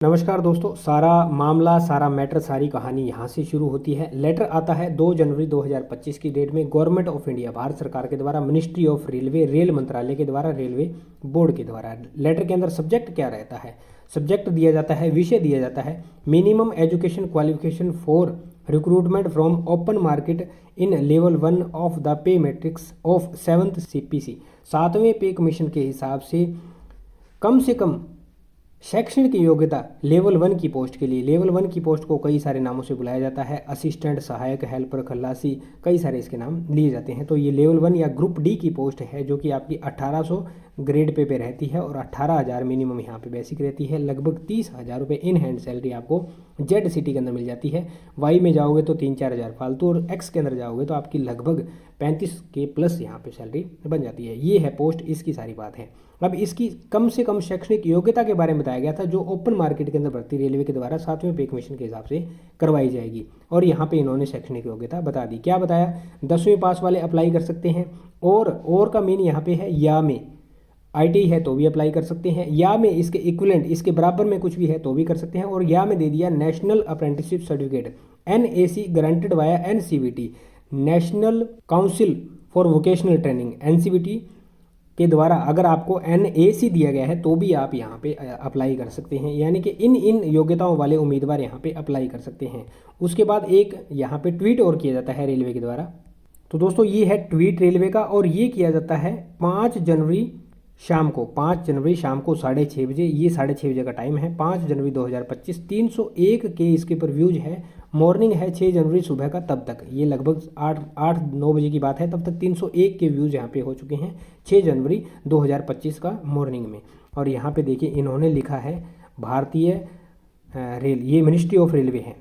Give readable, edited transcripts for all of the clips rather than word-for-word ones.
नमस्कार दोस्तों, सारा मामला, सारा मैटर, सारी कहानी यहाँ से शुरू होती है। लेटर आता है 2 जनवरी 2025 की डेट में गवर्नमेंट ऑफ इंडिया, भारत सरकार के द्वारा, मिनिस्ट्री ऑफ रेलवे, रेल मंत्रालय के द्वारा, रेलवे बोर्ड के द्वारा। लेटर के अंदर सब्जेक्ट क्या रहता है? सब्जेक्ट दिया जाता है, विषय दिया जाता है minimum education qualification for recruitment from open market in level 1 of the pay matrix of 7th CPC। 7वें पे कमीशन के हिसाब से कम शैक्षणिक योग्यता लेवल 1 की पोस्ट के लिए। लेवल 1 की पोस्ट को कई सारे नामों से बुलाया जाता है, असिस्टेंट, सहायक, हेल्पर, खल्लासी, कई सारे इसके नाम लिए जाते हैं। तो ये लेवल 1 या ग्रुप डी की पोस्ट है जो कि आपकी 1800 ग्रेड पे रहती है और 18,000 मिनिमम यहाँ पे बेसिक रहती है। लगभग 30,000 रुपये इन हैंड सैलरी आपको जेड सिटी के अंदर मिल जाती है। वाई में जाओगे तो 3-4 हज़ार फालतू, और एक्स के अंदर जाओगे तो आपकी लगभग 35 के प्लस यहाँ पे सैलरी बन जाती है। ये है पोस्ट, इसकी सारी बात है। अब इसकी कम से कम शैक्षणिक योग्यता के बारे में बताया गया था जो ओपन मार्केट के अंदर भर्ती रेलवे के द्वारा 7वें पे कमीशन के हिसाब से करवाई जाएगी। और यहाँ पे इन्होंने शैक्षणिक योग्यता बता दी। क्या बताया? 10वीं पास वाले अप्लाई कर सकते हैं। और का मीन यहाँ पे है या में, ITI है तो भी अप्लाई कर सकते हैं, या में इसके इक्विवेलेंट, इसके बराबर में कुछ भी है तो भी कर सकते हैं। और या में दे दिया national apprenticeship certificate NAC granted via NCVT, national council for vocational training, NCVT के द्वारा अगर आपको NAC दिया गया है तो भी आप यहाँ पे अप्लाई कर सकते हैं। यानी कि इन योग्यताओं वाले उम्मीदवार यहाँ पे अप्लाई कर सकते हैं। उसके बाद एक यहाँ पे ट्वीट और किया जाता है रेलवे के द्वारा। तो दोस्तों ये है ट्वीट रेलवे का, और ये किया जाता है 5 जनवरी शाम को 6:30 बजे। ये 6:30 बजे का टाइम है, 5 जनवरी 2025। 301 के इसके पर व्यूज है। मॉर्निंग है 6 जनवरी सुबह का, तब तक ये लगभग 8-9 बजे की बात है, तब तक 301 के व्यूज़ यहाँ पे हो चुके हैं 6 जनवरी 2025 का मॉर्निंग में। और यहाँ पे देखिए इन्होंने लिखा है भारतीय रेल, ये मिनिस्ट्री ऑफ रेलवे है,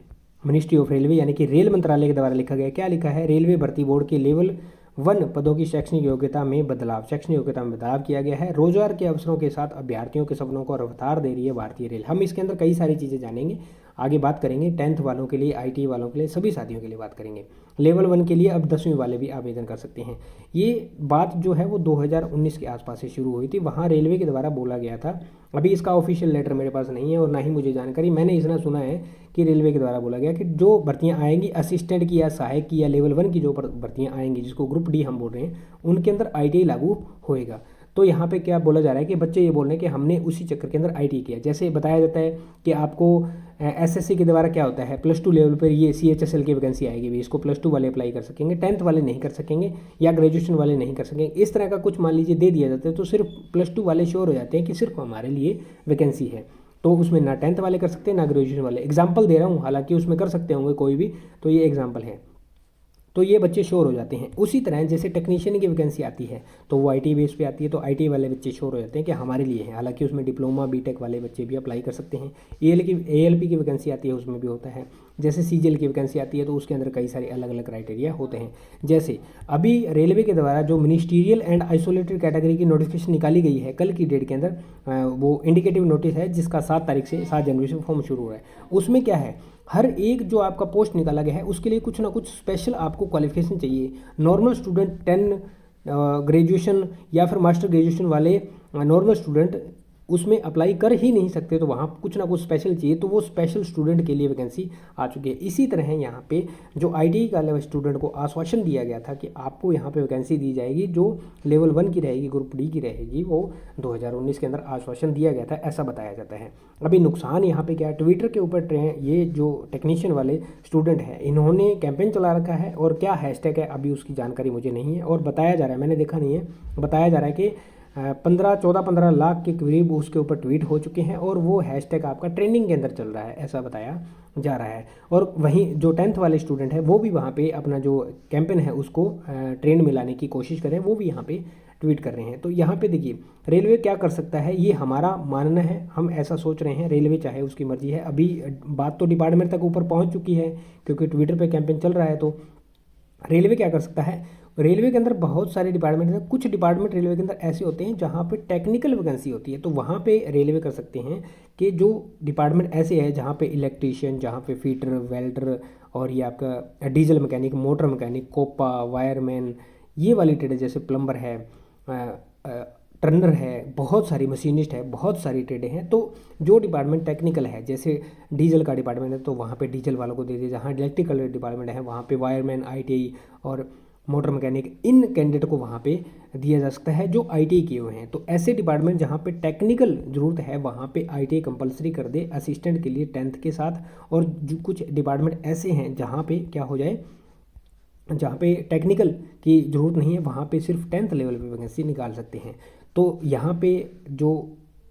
मिनिस्ट्री ऑफ रेलवे यानी कि रेल मंत्रालय के द्वारा लिखा गया। क्या लिखा है? रेलवे भर्ती बोर्ड के लेवल 1 पदों की शैक्षणिक योग्यता में बदलाव किया गया है। रोजगार के अवसरों के साथ अभ्यर्थियों के सपनों को रफ्तार दे रही है भारतीय रेल। हम इसके अंदर कई सारी चीज़ें जानेंगे, आगे बात करेंगे। 10th वालों के लिए, ITI वालों के लिए, सभी साथियों के लिए बात करेंगे। लेवल 1 के लिए अब 10वीं वाले भी आवेदन कर सकते हैं। ये बात जो है वो 2019 के आसपास से शुरू हुई थी, वहाँ रेलवे के द्वारा बोला गया था। अभी इसका ऑफिशियल लेटर मेरे पास नहीं है और ना ही मुझे जानकारी, मैंने इतना सुना है कि रेलवे के द्वारा बोला गया कि जो भर्तियां आएंगी असिस्टेंट की या सहायक की या लेवल 1 की जो भर्तियां आएंगी, जिसको ग्रुप डी हम बोल रहे हैं, उनके अंदर ITI लागू होएगा। तो यहाँ पे क्या बोला जा रहा है कि बच्चे ये बोल रहे हैं कि हमने उसी चक्कर के अंदर ITI किया। जैसे बताया जाता है कि आपको SSC के द्वारा क्या होता है, +2 लेवल पर ये CHSL की वैकेंसी आएगी भी, इसको +2 वाले अप्लाई कर सकेंगे, 10th वाले नहीं कर सकेंगे, या ग्रेजुएशन वाले नहीं कर सकेंगे। इस तरह का कुछ मान लीजिए दे दिया जाता है, तो सिर्फ +2 वाले श्योर हो जाते हैं कि सिर्फ हमारे लिए वैकेंसी है। तो उसमें ना 10th वाले कर सकते हैं ना ग्रेजुएशन वाले। एग्जाम्पल दे रहा हूँ, हालांकि उसमें कर सकते होंगे कोई भी, तो ये एग्जाम्पल है। तो ये बच्चे श्योर हो जाते हैं। उसी तरह जैसे टेक्नीशियन की वैकेंसी आती है तो वो ITI बेस पे आती है, तो ITI वाले बच्चे श्योर हो जाते हैं कि हमारे लिए है। हालांकि उसमें डिप्लोमा BTech वाले बच्चे भी अप्लाई कर सकते हैं। ALP की वैकेंसी आती है, उसमें भी होता है। जैसे CGL की वैकेंसी आती है तो उसके अंदर कई सारे अलग अलग क्राइटेरिया होते हैं। जैसे अभी रेलवे के द्वारा जो मिनिस्टीरियल एंड आइसोलेटेड कैटेगरी की नोटिफिकेशन निकाली गई है कल की डेट के अंदर, वो इंडिकेटिव नोटिस है जिसका 7 जनवरी से फॉर्म शुरू हो रहा है। उसमें क्या है, हर एक जो आपका पोस्ट निकाला गया है उसके लिए कुछ ना कुछ स्पेशल आपको क्वालिफिकेशन चाहिए। नॉर्मल स्टूडेंट 10 ग्रेजुएशन या फिर मास्टर ग्रेजुएशन वाले नॉर्मल स्टूडेंट उसमें अप्लाई कर ही नहीं सकते, तो वहाँ कुछ ना कुछ स्पेशल चाहिए, तो वो स्पेशल स्टूडेंट के लिए वैकेंसी आ चुकी है। इसी तरह यहाँ पे जो ITI का लेवल स्टूडेंट को आश्वासन दिया गया था कि आपको यहाँ पे वैकेंसी दी जाएगी जो लेवल 1 की रहेगी, ग्रुप डी की रहेगी, वो 2019 के अंदर आश्वासन दिया गया था, ऐसा बताया जाता है। अभी नुकसान यहाँ पे क्या है, ट्विटर के ऊपर ये जो टेक्नीशियन वाले स्टूडेंट हैं इन्होंने कैंपेन चला रखा है, और क्या हैशटैग है अभी उसकी जानकारी मुझे नहीं है, और बताया जा रहा है, मैंने देखा नहीं है, बताया जा रहा है कि 15 लाख के करीब उसके ऊपर ट्वीट हो चुके हैं, और वो हैशटैग आपका ट्रेंडिंग के अंदर चल रहा है, ऐसा बताया जा रहा है। और वहीं जो 10th वाले स्टूडेंट है वो भी वहाँ पे अपना जो कैंपेन है उसको ट्रेंड में लाने की कोशिश करें, वो भी यहाँ पे ट्वीट कर रहे हैं। तो यहाँ पे देखिए रेलवे क्या कर सकता है, ये हमारा मानना है, हम ऐसा सोच रहे हैं। रेलवे चाहे उसकी मर्जी है, अभी बात तो डिपार्टमेंट तक ऊपर पहुँच चुकी है क्योंकि ट्विटर पर कैंपेन चल रहा है। तो रेलवे क्या कर सकता है, रेलवे के अंदर बहुत सारे डिपार्टमेंट हैं। कुछ डिपार्टमेंट रेलवे के अंदर ऐसे होते हैं जहाँ पे टेक्निकल वैकेंसी होती है, तो वहाँ पे रेलवे कर सकते हैं कि जो डिपार्टमेंट ऐसे है जहाँ पे इलेक्ट्रीशियन, जहाँ पे फीटर, वेल्डर, और ये आपका diesel mechanic, motor mechanic, COPA, wireman, ये वाली ट्रेड है, जैसे प्लम्बर है, टर्नर है, बहुत सारी मशीनिस्ट है, बहुत सारी ट्रेडें हैं। तो जो डिपार्टमेंट टेक्निकल है, जैसे डीजल का डिपार्टमेंट है तो वहाँ पे डीजल वालों को दे दिया, जहाँ इलेक्ट्रिकल डिपार्टमेंट है वहाँ पे वायरमैन, आईटीआई और मोटर मैकेनिक, इन कैंडिडेट को वहाँ पे दिया जा सकता है जो आईटीआई किए हुए हैं। तो ऐसे डिपार्टमेंट जहाँ पे टेक्निकल ज़रूरत है वहाँ पे आईटीआई कंपलसरी कर दे असिस्टेंट के लिए 10th के साथ। और जो कुछ डिपार्टमेंट ऐसे हैं जहाँ पे क्या हो जाए, जहाँ पे टेक्निकल की ज़रूरत नहीं है वहाँ पे सिर्फ 10th लेवल पे वैकेंसी निकाल सकते हैं। तो यहाँ पे जो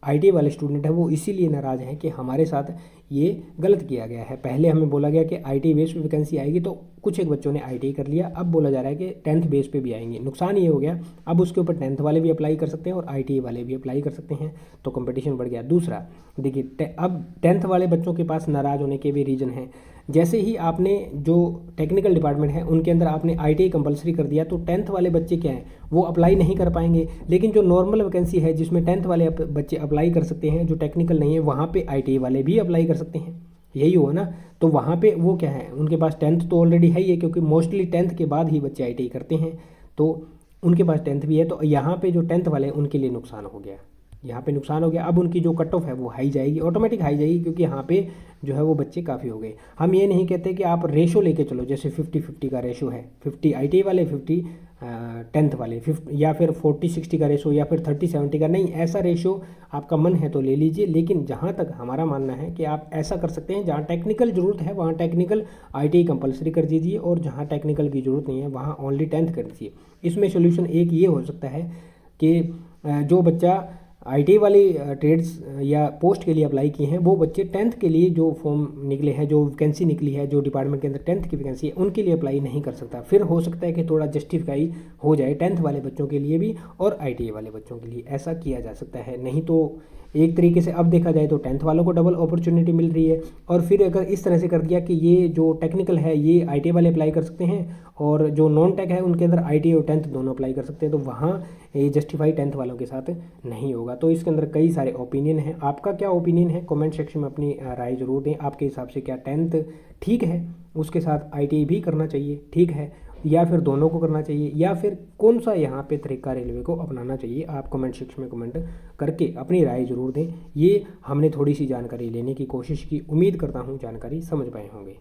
आईटीआई वाले स्टूडेंट हैं वो इसीलिए नाराज़ हैं कि हमारे साथ ये गलत किया गया है। पहले हमें बोला गया कि आईटीआई बेस पे वैकेंसी आएगी, तो कुछ एक बच्चों ने आईटीआई कर लिया, अब बोला जा रहा है कि 10th बेस पे भी आएंगे। नुकसान ये हो गया, अब उसके ऊपर 10th वाले भी अप्लाई कर सकते हैं और आईटीआई वाले भी अप्लाई कर सकते हैं, तो कंपटीशन बढ़ गया। दूसरा देखिए, अब 10th वाले बच्चों के पास नाराज़ होने के भी रीज़न हैं। जैसे ही आपने जो टेक्निकल डिपार्टमेंट है उनके अंदर आपने आईटीआई कंपलसरी कर दिया, तो 10th वाले बच्चे क्या हैं, वो अप्लाई नहीं कर पाएंगे। लेकिन जो नॉर्मल वैकेंसी है जिसमें 10th वाले बच्चे अप्लाई कर सकते हैं, जो टेक्निकल नहीं है, वहाँ पे आईटीआई वाले भी अप्लाई कर सकते हैं। यही हुआ ना। तो वहाँ पे वो क्या है, उनके पास 10th तो ऑलरेडी है ही है, क्योंकि मोस्टली 10th के बाद ही बच्चे आईटीआई करते हैं, तो उनके पास 10th भी है। तो यहाँ पे जो 10th वाले हैं उनके लिए नुकसान हो गया, यहाँ पे नुकसान हो गया। अब उनकी जो कट ऑफ है वो हाई जाएगी, ऑटोमेटिक हाई जाएगी, क्योंकि यहाँ पे जो है वो बच्चे काफ़ी हो गए। हम ये नहीं कहते कि आप रेशो लेके चलो, जैसे 50-50 का रेशो है, 50 आईटीआई वाले, 50 10th वाले, 50 या फिर 40-60 का रेशो, या फिर 30-70 का। नहीं, ऐसा रेशो आपका मन है तो ले लीजिए, लेकिन जहाँ तक हमारा मानना है कि आप ऐसा कर सकते हैं, जहाँ टेक्निकल ज़रूरत है वहाँ टेक्निकल आईटीआई कंपलसरी कर दीजिए, और जहाँ टेक्निकल की ज़रूरत नहीं है वहाँ ओनली 10th कर दीजिए। इसमें सोल्यूशन एक ये हो सकता है कि जो बच्चा आईटीआई वाली ट्रेड्स या पोस्ट के लिए अप्लाई किए हैं, वो बच्चे 10th के लिए जो फॉर्म निकले हैं, जो वैकेंसी निकली है, जो डिपार्टमेंट के अंदर 10th की वैकेंसी है, उनके लिए अप्लाई नहीं कर सकता। फिर हो सकता है कि थोड़ा जस्टिफाई हो जाए 10th वाले बच्चों के लिए भी और आईटीआई वाले बच्चों के लिए, ऐसा किया जा सकता है। नहीं तो एक तरीके से अब देखा जाए तो 10th वालों को डबल अपॉर्चुनिटी मिल रही है। और फिर अगर इस तरह से कर दिया कि ये जो टेक्निकल है ये आईटीआई वाले अप्लाई कर सकते हैं, और जो नॉन टेक है उनके अंदर आईटीआई और 10th दोनों अप्लाई कर सकते हैं, तो वहाँ ये जस्टिफाई 10th वालों के साथ नहीं होगा। तो इसके अंदर कई सारे ओपिनियन हैं। आपका क्या ओपिनियन है, कमेंट सेक्शन में अपनी राय ज़रूर दें। आपके हिसाब से क्या 10th ठीक है, उसके साथ आईटीआई भी करना चाहिए, ठीक है, या फिर दोनों को करना चाहिए, या फिर कौन सा यहाँ पे तरीका रेलवे को अपनाना चाहिए, आप कमेंट सेक्शन में कमेंट करके अपनी राय ज़रूर दें। ये हमने थोड़ी सी जानकारी लेने की कोशिश की, उम्मीद करता हूँ जानकारी समझ पाए होंगे।